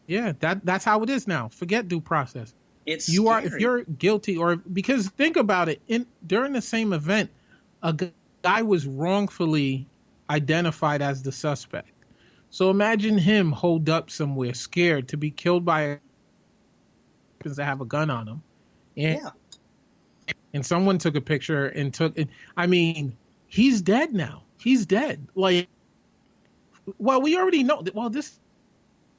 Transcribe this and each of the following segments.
Yeah, that's how it is now. Forget due process. It's You are, if scary. you're guilty, or because think about it, during the same event, a guy was wrongfully identified as the suspect. So imagine him holed up somewhere, scared to be killed by because they have a gun on him, and Yeah. someone took a picture and took it. I mean, he's dead now. He's dead. Like, well, we already know that. Well, this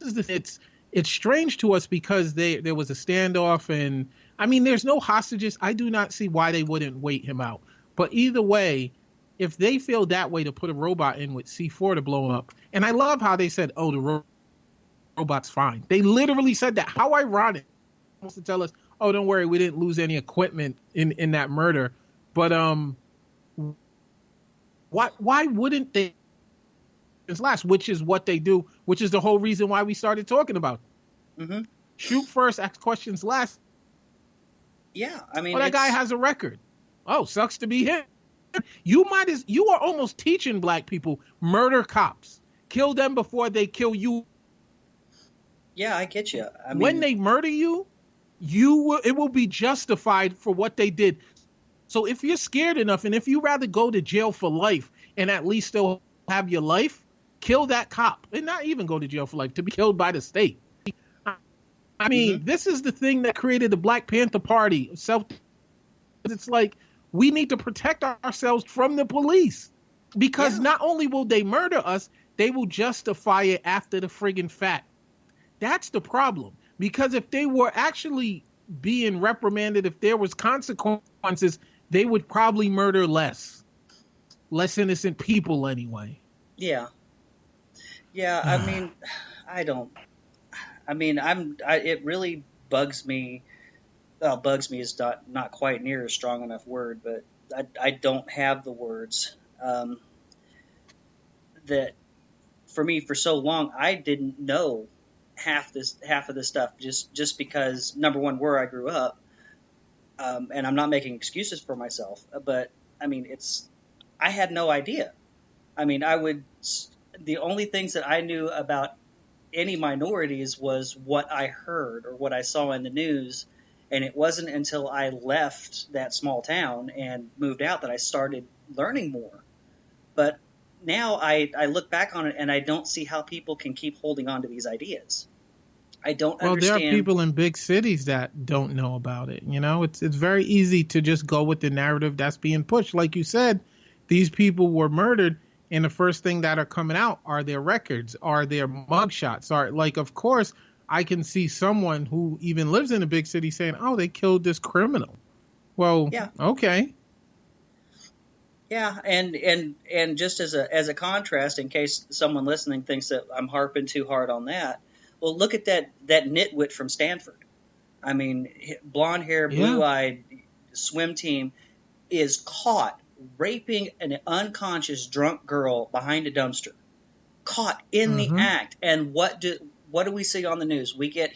is the it's strange to us because there was a standoff, and I mean, there's no hostages. I do not see why they wouldn't wait him out. But either way, if they feel that way to put a robot in with C4 to blow him up, and I love how they said, "Oh, the robot's fine." They literally said that. How ironic! Supposed to tell us, "Oh, don't worry, we didn't lose any equipment in that murder." But why wouldn't they last? Which is what they do. Which is the whole reason why we started talking about it. Mm-hmm. Shoot first, ask questions last. Yeah, I mean, Well, that guy has a record. Oh, sucks to be him. You are almost teaching black people murder cops, kill them before they kill you. Yeah, I get you. I mean, When they murder you, it will be justified for what they did. So if you're scared enough, and if you rather go to jail for life and at least still have your life, kill that cop, and not even go to jail for life, to be killed by the state. I mean, This is the thing that created the Black Panther Party. It's like, we need to protect ourselves from the police, because not only will they murder us, they will justify it after the friggin' fact. That's the problem. Because if they were actually being reprimanded, if there was consequences, they would probably murder less innocent people anyway. Yeah. Yeah, I mean, it really bugs me. Well, bugs me is not quite near a strong enough word, but I don't have the words. That for me, for so long, I didn't know half of this stuff just because, number one, where I grew up, and I'm not making excuses for myself, but I mean, I had no idea. I mean, the only things that I knew about any minorities was what I heard or what I saw in the news. And it wasn't until I left that small town and moved out that I started learning more. But now I look back on it and I don't see how people can keep holding on to these ideas. I don't understand. There are people in big cities that don't know about it. You know, it's very easy to just go with the narrative that's being pushed. Like you said, these people were murdered, and the first thing that are coming out are their records, are their mugshots. Are like, of course, I can see someone who even lives in a big city saying, "Oh, they killed this criminal." Well, yeah. Okay. Yeah, and just as a contrast, in case someone listening thinks that I'm harping too hard on that, well, look at that nitwit from Stanford. I mean, blonde hair, blue-eyed swim team is caught raping an unconscious drunk girl behind a dumpster. Caught in the act. And what do we see on the news? We get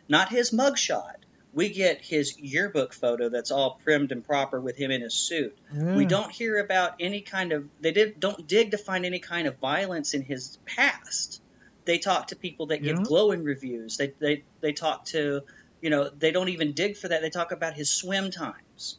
not his mugshot. We get his yearbook photo that's all primmed and proper with him in his suit. Yeah. We don't hear about any kind of – don't dig to find any kind of violence in his past. They talk to people that give glowing reviews. They talk to – they don't even dig for that. They talk about his swim times,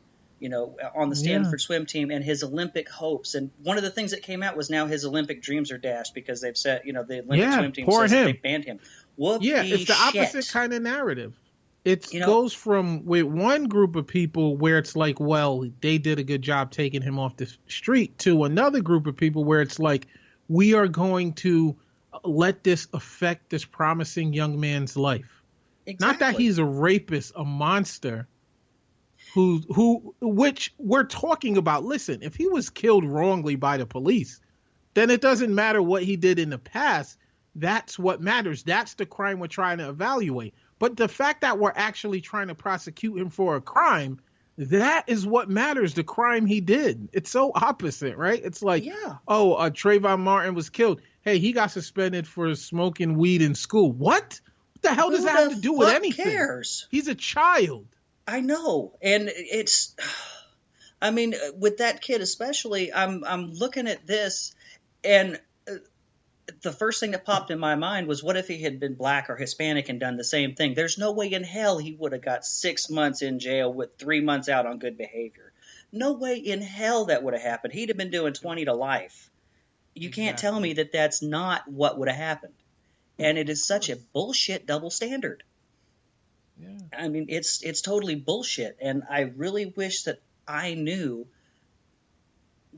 on the Stanford swim team and his Olympic hopes. And one of the things that came out was now his Olympic dreams are dashed because they've said, the Olympic swim team says they banned him. It's the opposite kind of narrative. It goes from with one group of people where it's like, well, they did a good job taking him off the street, to another group of people where it's like, we are going to let this affect this promising young man's life. Exactly. Not that he's a rapist, a monster, which we're talking about. Listen, if he was killed wrongly by the police, then it doesn't matter what he did in the past. That's what matters. That's the crime we're trying to evaluate. But the fact that we're actually trying to prosecute him for a crime, that is what matters, the crime he did. It's so opposite, right? It's like, Trayvon Martin was killed. Hey, he got suspended for smoking weed in school. What the hell does that have to do with anything? Who cares? He's a child. I know. And I mean, with that kid especially, I'm looking at this, and the first thing that popped in my mind was, what if he had been black or Hispanic and done the same thing? There's no way in hell he would have got 6 months in jail with 3 months out on good behavior. No way in hell that would have happened. He'd have been doing 20 to life. You can't tell me that that's not what would have happened. And it is such a bullshit double standard. Yeah. I mean, it's totally bullshit. And I really wish that I knew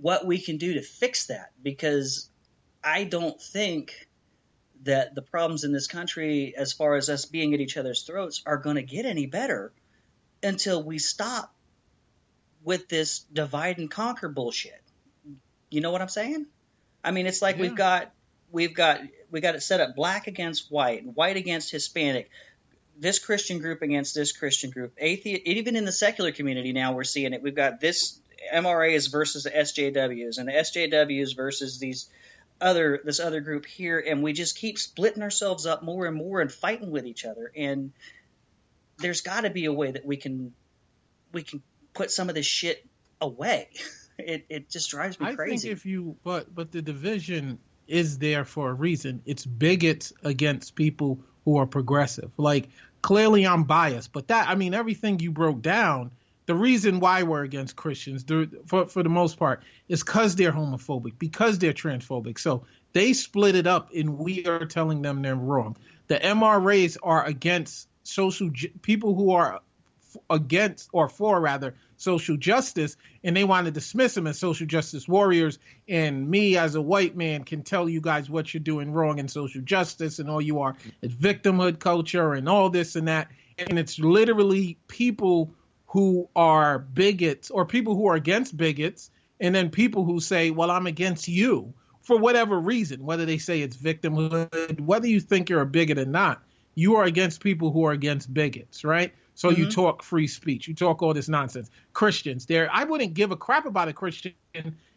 what we can do to fix that, because I don't think that the problems in this country, as far as us being at each other's throats, are going to get any better until we stop with this divide and conquer bullshit. You know what I'm saying? I mean, it's like we've got it set up black against white, white against Hispanic, this Christian group against this Christian group, atheist. Even in the secular community now, we're seeing it. We've got this MRAs versus the SJWs, and the SJWs versus this other group here, and we just keep splitting ourselves up more and more and fighting with each other. And there's got to be a way that we can put some of this shit away. It just drives me crazy. I think but the division is there for a reason. It's bigots against people who are progressive. Like, clearly I'm biased, but everything you broke down, the reason why we're against Christians, for the most part, is because they're homophobic, because they're transphobic. So they split it up, and we are telling them they're wrong. The MRAs are against people who are against, or for rather, social justice, and they want to dismiss them as social justice warriors. And me, as a white man, can tell you guys what you're doing wrong in social justice, and all you are is victimhood culture and all this and that. And it's literally people who are bigots, or people who are against bigots, and then people who say, well, I'm against you for whatever reason, whether they say it's victimhood, whether you think you're a bigot or not, you are against people who are against bigots, right? So you talk free speech, you talk all this nonsense. Christians, I wouldn't give a crap about a Christian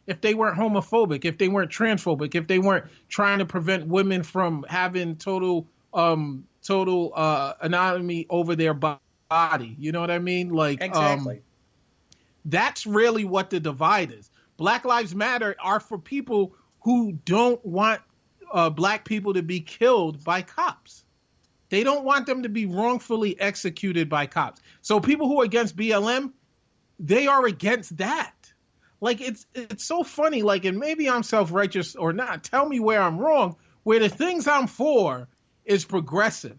if they weren't homophobic, if they weren't transphobic, if they weren't trying to prevent women from having total autonomy over their body. You know what I mean? Like, exactly. That's really what the divide is. Black Lives Matter are for people who don't want black people to be killed by cops. They don't want them to be wrongfully executed by cops. So people who are against BLM, they are against that. Like, it's so funny. Like, and maybe I'm self-righteous or not. Tell me where I'm wrong. Where the things I'm for is progressive,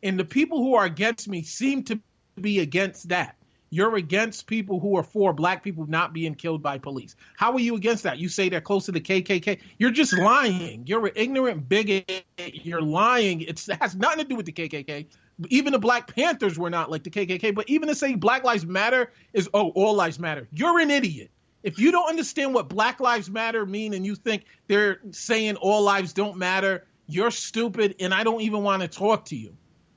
and the people who are against me seem to be against that. You're against people who are for black people not being killed by police. How are you against that? You say they're close to the KKK. You're just lying. You're an ignorant bigot. You're lying. It has nothing to do with the KKK. Even the Black Panthers were not like the KKK. But even to say Black Lives Matter is, all lives matter. You're an idiot. If you don't understand what Black Lives Matter mean, and you think they're saying all lives don't matter, you're stupid, and I don't even want to talk to you.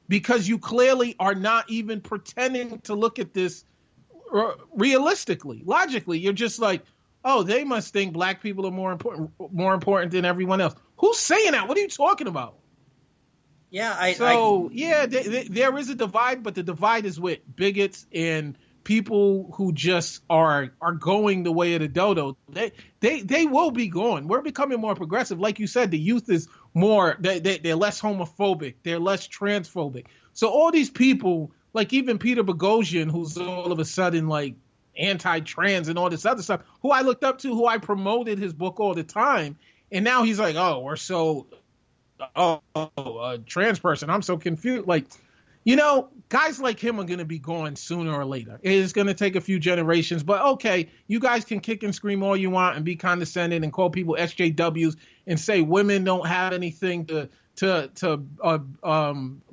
Because you clearly are not even pretending to look at this realistically, logically. You're just like, oh, they must think black people are more important than everyone else. Who's saying that? What are you talking about? Yeah, there is a divide, but the divide is with bigots and people who just are going the way of the dodo. They will be going. We're becoming more progressive. Like you said, the youth is more, they're less homophobic. They're less transphobic. So all these people, like even Peter Boghossian, who's all of a sudden like anti-trans and all this other stuff, who I looked up to, who I promoted his book all the time. And now he's like, a trans person. I'm so confused. Like, you know, guys like him are going to be gone sooner or later. It's going to take a few generations, but okay, you guys can kick and scream all you want and be condescending and call people SJWs and say women don't have anything to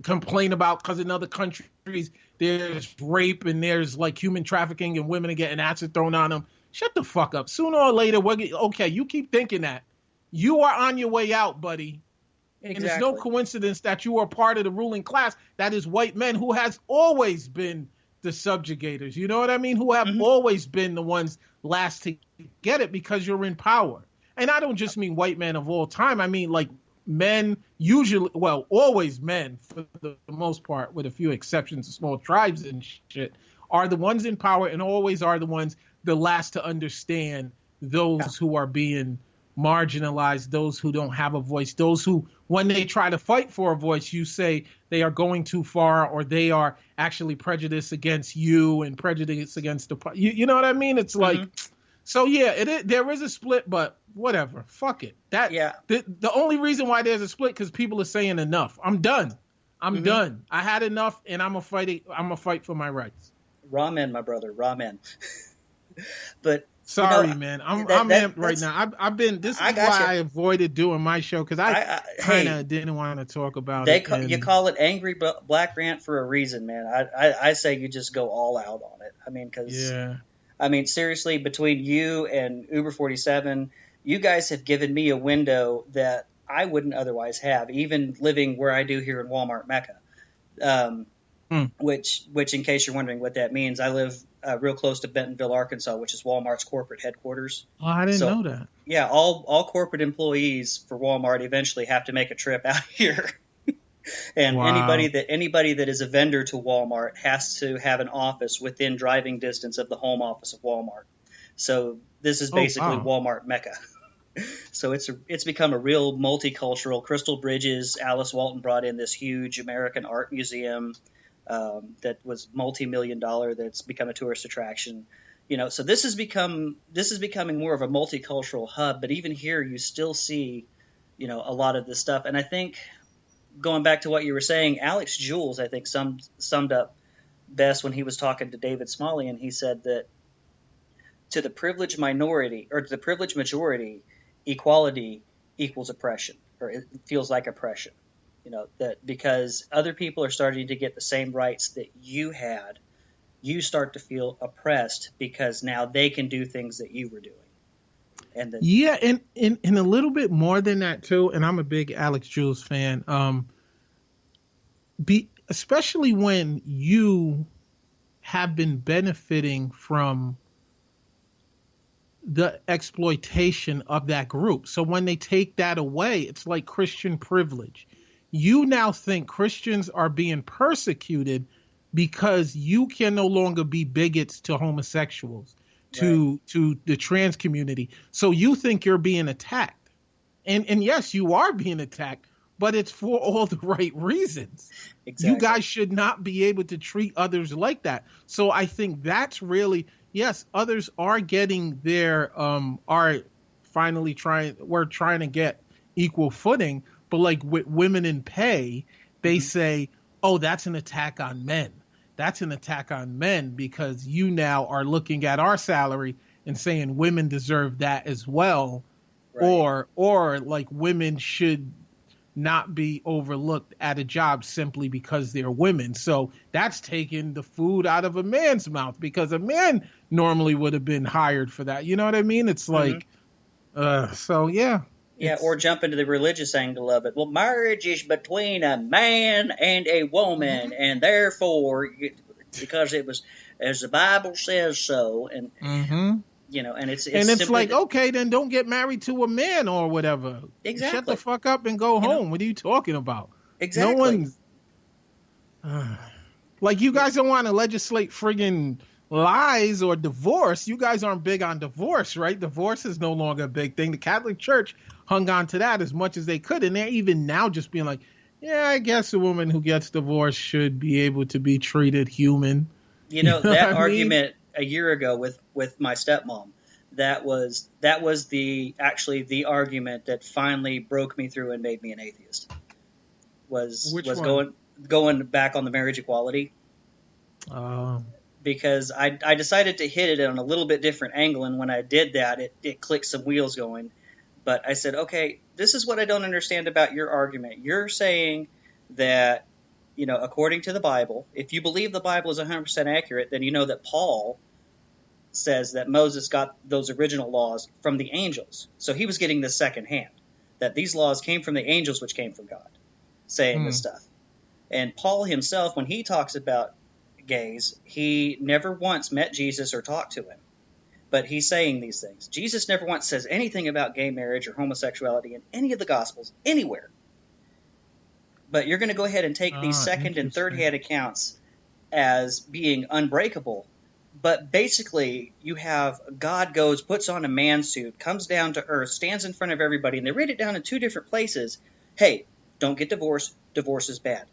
complain about because in other countries there's rape and there's like human trafficking and women are getting acid thrown on them. Shut the fuck up. Sooner or later, okay, you keep thinking that. You are on your way out, buddy. And It's no coincidence that you are part of the ruling class that is white men who has always been the subjugators. You know what I mean? Who have always been the ones last to get it because you're in power. And I don't just mean white men of all time. I mean like men usually, well, always men for the most part, with a few exceptions of small tribes and shit, are the ones in power and always are the ones the last to understand those who are being marginalize those who don't have a voice, those who, when they try to fight for a voice, you say they are going too far, or they are actually prejudiced against you and prejudiced against you know what I mean? It's like, so yeah, there is a split, but whatever, fuck it. The only reason why there's a split because people are saying enough. I'm done. I'm done. I had enough, and I'm gonna fight for my rights. Ramen, my brother, ramen. But sorry, man, I'm amped right now. I've been. This is why I avoided doing my show because I kind of didn't want to talk about it. You call it Angry Black Rant for a reason, man. I say you just go all out on it. I mean, because I mean, seriously, between you and Uber 47, you guys have given me a window that I wouldn't otherwise have, even living where I do here in Walmart Mecca. Which, in case you're wondering what that means, I live real close to Bentonville, Arkansas, which is Walmart's corporate headquarters. Oh, I didn't know that. Yeah, all corporate employees for Walmart eventually have to make a trip out here. And anybody that is a vendor to Walmart has to have an office within driving distance of the home office of Walmart. So this is basically Walmart Mecca. So it's become a real multicultural. Crystal Bridges, Alice Walton brought in this huge American art museum that was multi-million-dollar. That's become a tourist attraction. You know, so this is becoming more of a multicultural hub. But even here, you still see, you know, a lot of this stuff. And I think, going back to what you were saying, Alex Jules, I think, summed up best when he was talking to David Smalley, and he said that to the privileged minority, or to the privileged majority, equality equals oppression, or it feels like oppression. You know, that because other people are starting to get the same rights that you had, you start to feel oppressed because now they can do things that you were doing. And a little bit more than that too. And I'm a big Alex Jules fan. Especially when you have been benefiting from the exploitation of that group. So when they take that away, it's like Christian privilege. You now think Christians are being persecuted because you can no longer be bigots to homosexuals, to the trans community. So you think you're being attacked. And yes, you are being attacked, but it's for all the right reasons. Exactly. You guys should not be able to treat others like that. So I think that's really, yes, others are getting their, we're trying to get equal footing, but like with women in pay, they say, oh, that's an attack on men. That's an attack on men because you now are looking at our salary and saying women deserve that as well. Right. Or like women should not be overlooked at a job simply because they're women. So that's taking the food out of a man's mouth because a man normally would have been hired for that. You know what I mean? It's like, so yeah. Yeah, or jump into the religious angle of it. Well, marriage is between a man and a woman, and therefore, because it was, as the Bible says so, and you know, and it's like, okay, then don't get married to a man or whatever. Exactly. Shut the fuck up and go home. What are you talking about? Exactly. No one's like, you guys don't want to legislate friggin' lies or divorce. You guys aren't big on divorce, right? Divorce is no longer a big thing. The Catholic Church hung on to that as much as they could, and they're even now just being like, yeah, I guess a woman who gets divorced should be able to be treated human. You know that argument a year ago with my stepmom, that was the argument that finally broke me through and made me an atheist. Was going back on the marriage equality. Because I decided to hit it on a little bit different angle, and when I did that, it clicked some wheels going. But I said, okay, this is what I don't understand about your argument. You're saying that, you know, according to the Bible, if you believe the Bible is 100% accurate, then you know that Paul says that Moses got those original laws from the angels. So he was getting this secondhand, that these laws came from the angels, which came from God, saying this stuff. And Paul himself, when he talks about gays, he never once met Jesus or talked to him. But he's saying these things. Jesus never once says anything about gay marriage or homosexuality in any of the Gospels, anywhere. But you're going to go ahead and take these second and third hand accounts as being unbreakable. But basically, you have God goes, puts on a man suit, comes down to earth, stands in front of everybody, and they write it down in two different places. Hey, don't get divorced. Divorce is bad.